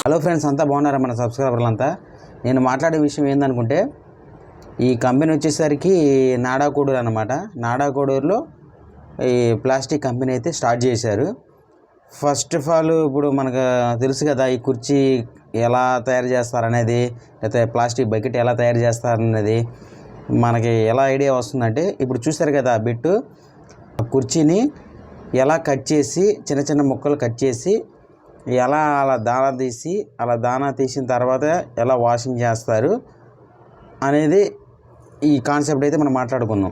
Hello friends, అంతా బాగున్నారా? మన సబ్స్క్రైబర్లంతా. నేను మాట్లాడే విషయం ఏందనుకుంటే, ఈ కంపెనీ వచ్చేసరికి నాడాకోడూరు అన్నమాట. నాడాకోడూరులో ఈ ప్లాస్టిక్ కంపెనీ అయితే స్టార్ట్ చేశారు. ఫస్ట్ ఆఫ్ ఆల్ ఇప్పుడు మనకు తెలుసు కదా, ఈ కుర్చీ ఎలా తయారు చేస్తారనేది, లేకపోతే ప్లాస్టిక్ బకెట్ ఎలా తయారు చేస్తారనేది మనకి ఎలా ఐడియా వస్తుందంటే, ఇప్పుడు చూస్తారు కదా ఆ బిట్టు, కుర్చీని ఎలా కట్ చేసి చిన్న చిన్న ముక్కలు కట్ చేసి ఎలా అలా దానా తీసిన తర్వాత ఎలా వాషింగ్ చేస్తారు అనేది ఈ కాన్సెప్ట్ అయితే మనం మాట్లాడుకున్నాం.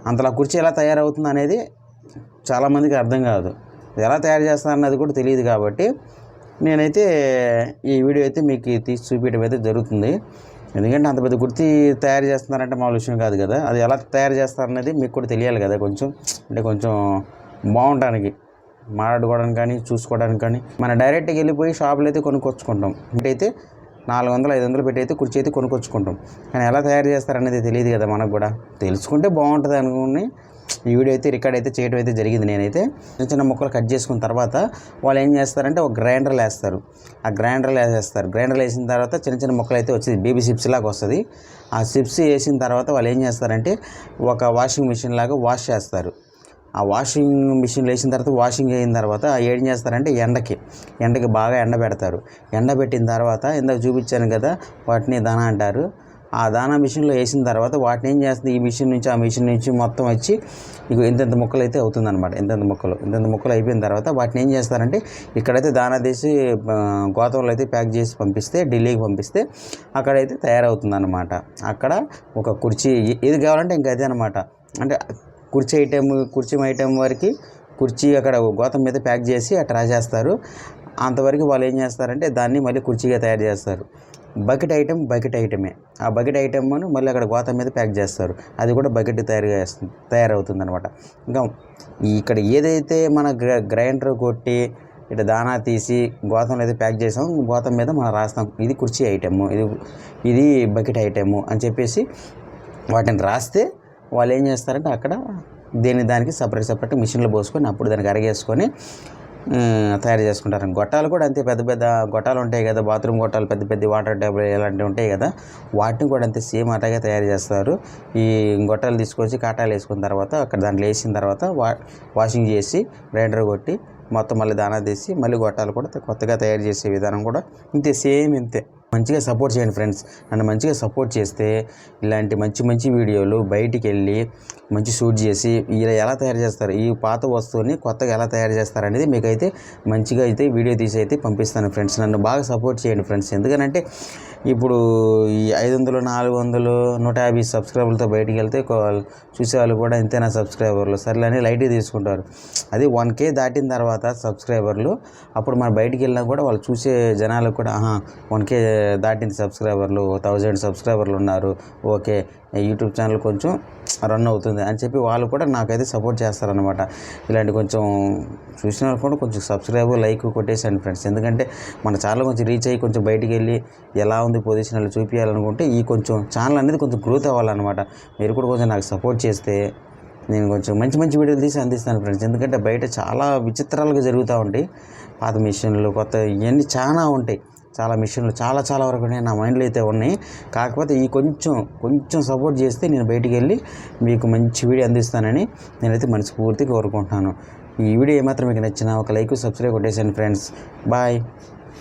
అంతలా కుర్చీ ఎలా తయారవుతుంది అనేది చాలామందికి అర్థం కాదు. ఎలా తయారు చేస్తారు అన్నది కూడా తెలియదు. కాబట్టి నేనైతే ఈ వీడియో అయితే మీకు తీసి చూపించడం అయితే జరుగుతుంది. ఎందుకంటే అంత పెద్ద కుర్చీ తయారు చేస్తున్నారంటే మామూలు విషయం కాదు కదా. అది ఎలా తయారు చేస్తారనేది మీకు కూడా తెలియాలి కదా. కొంచెం బాగుండడానికి, మాట్లాడుకోవడానికి కానీ చూసుకోవడానికి కానీ మన డైరెక్ట్గా వెళ్ళిపోయి షాపులో అయితే కొనుక్కొచ్చుకుంటాం. అయితే 400-500 పెట్టి అయితే కుర్చీ అయితే కొనుక్కొచ్చుకుంటాం. కానీ ఎలా తయారు చేస్తారనేది తెలియదు కదా. మనకు కూడా తెలుసుకుంటే బాగుంటుంది అనుకుని ఈ వీడియో అయితే రికార్డ్ అయితే చేయడం అయితే జరిగింది. నేనైతే చిన్న చిన్న ముక్కలు కట్ చేసుకున్న తర్వాత వాళ్ళు ఏం చేస్తారంటే ఒక గ్రైండర్లో వేస్తారు. ఆ గ్రైండర్లో వేసిన తర్వాత చిన్న చిన్న ముక్కలు అయితే వచ్చేది, బేబీ చిప్స్ లాగా వస్తుంది. ఆ చిప్స్ వేసిన తర్వాత వాళ్ళు ఏం చేస్తారంటే ఒక వాషింగ్ మిషన్ లాగా వాష్ చేస్తారు. ఆ వాషింగ్ మిషన్లో వేసిన తర్వాత వాషింగ్ అయిన తర్వాత ఏం చేస్తారంటే ఎండకి బాగా ఎండబెడతారు. ఎండబెట్టిన తర్వాత ఇందాక చూపించాను కదా, వాటిని దానా అంటారు. ఆ దానా మిషన్లో వేసిన తర్వాత వాటిని ఏం చేస్తుంది, ఈ మిషన్ నుంచి ఆ మిషన్ నుంచి మొత్తం వచ్చి ఇక ఇంత ముక్కలు అయితే అవుతుందన్నమాట. ఇంత ముక్కలు అయిపోయిన తర్వాత వాటిని ఏం చేస్తారంటే ఇక్కడైతే దానా తీసి గోతంలో అయితే ప్యాక్ చేసి పంపిస్తే, ఢిల్లీకి పంపిస్తే అక్కడైతే తయారవుతుందన్నమాట. అక్కడ ఒక కుర్చీ ఏది కావాలంటే ఇంకా అదే అనమాట. అంటే కుర్చీ ఐటెం వరకు కుర్చీ అక్కడ గోతం మీద ప్యాక్ చేసి అట్లా రాసేస్తారు. అంతవరకు వాళ్ళు ఏం చేస్తారంటే దాన్ని మళ్ళీ కుర్చీగా తయారు చేస్తారు. బకెట్ ఐటమే. ఆ బకెట్ ఐటమ్ను మళ్ళీ అక్కడ గోతం మీద ప్యాక్ చేస్తారు. అది కూడా బకెట్ తయారవుతుంది అనమాట. ఇంకా ఇక్కడ ఏదైతే మన గ్రైండర్ కొట్టి ఇట్లా దానా తీసి గోతంలో అయితే ప్యాక్ చేసాం, గోతం మీద మనం రాస్తాం ఇది కుర్చీ ఐటెము, ఇది బకెట్ ఐటెము అని చెప్పేసి వాటిని రాస్తే వాళ్ళు ఏం చేస్తారంటే అక్కడ దానికి సపరేట్ మిషన్లో పోసుకొని అప్పుడు దానికి అరగేసుకొని తయారు చేసుకుంటారు. గొట్టాలు కూడా అంతే, పెద్ద పెద్ద గొట్టాలు ఉంటాయి కదా, బాత్రూమ్ గొట్టాలు, పెద్ద వాటర్ ట్యాబ్ ఇలాంటివి ఉంటాయి కదా, వాటిని కూడా అంతే సేమ్ అట్లాగే తయారు చేస్తారు. ఈ గొట్టాలు తీసుకొచ్చి కాటాలు వేసుకున్న తర్వాత అక్కడ దాంట్లో వేసిన తర్వాత వాషింగ్ చేసి గ్రైండర్ కొట్టి మొత్తం మళ్ళీ దానా తీసి మళ్ళీ గొట్టాలు కూడా కొత్తగా తయారు చేసే విధానం కూడా ఇంతే. మంచిగా సపోర్ట్ చేయండి ఫ్రెండ్స్. నన్ను మంచిగా సపోర్ట్ చేస్తే ఇలాంటి మంచి వీడియోలు బయటికి వెళ్ళి మంచి షూట్ చేసి ఇలా ఎలా తయారు చేస్తారు, ఈ పాత వస్తువుని కొత్తగా ఎలా తయారు చేస్తారు అనేది మీకైతే మంచిగా అయితే వీడియో తీసి అయితే పంపిస్తాను ఫ్రెండ్స్. నన్ను బాగా సపోర్ట్ చేయండి ఫ్రెండ్స్. ఎందుకంటే ఇప్పుడు ఈ 500, 400, 150 సబ్స్క్రైబర్లతో బయటికి వెళ్తే చూసేవాళ్ళు కూడా ఇంతేనా సబ్స్క్రైబర్లు సర్లే అని లైట్గా తీసుకుంటారు. అది 1K దాటిన తర్వాత సబ్స్క్రైబర్లు అప్పుడు మనం బయటికి వెళ్ళినా కూడా వాళ్ళు చూసే జనాలకు కూడా 1K దాటింది సబ్స్క్రైబర్లు, 1000 సబ్స్క్రైబర్లు ఉన్నారు, ఓకే యూట్యూబ్ ఛానల్ కొంచెం రన్ అవుతుంది అని చెప్పి వాళ్ళు కూడా నాకైతే సపోర్ట్ చేస్తారనమాట. ఇలాంటి కొంచెం చూసిన వాళ్ళు కూడా కొంచెం లైక్ కొట్టేసాను ఫ్రెండ్స్. ఎందుకంటే మన ఛానల్ కొంచెం రీచ్ అయ్యి కొంచెం బయటికి వెళ్ళి ఎలా ఉంది పొజిషన్ అలా చూపించాలనుకుంటే ఈ కొంచెం ఛానల్ అనేది కొంచెం గ్రోత్ అవ్వాలన్నమాట. మీరు కూడా కొంచెం నాకు సపోర్ట్ చేస్తే నేను కొంచెం మంచి వీడియోలు తీసి అందిస్తాను ఫ్రెండ్స్. ఎందుకంటే బయట చాలా విచిత్రాలుగా జరుగుతూ ఉంటాయి. పాత మిషన్లు, కొత్త ఇవన్నీ చాలా ఉంటాయి. చాలా మిషన్లు చాలా వరకు నా మైండ్లో అయితే ఉన్నాయి. కాకపోతే ఈ కొంచెం సపోర్ట్ చేస్తే నేను బయటికి వెళ్ళి మీకు మంచి వీడియో అందిస్తానని నేనైతే మనస్ఫూర్తిగా కోరుకుంటున్నాను. ఈ వీడియో ఏమాత్రం మీకు నచ్చినా ఒక లైక్, సబ్స్క్రైబ్ కొట్టేసాను ఫ్రెండ్స్. బాయ్.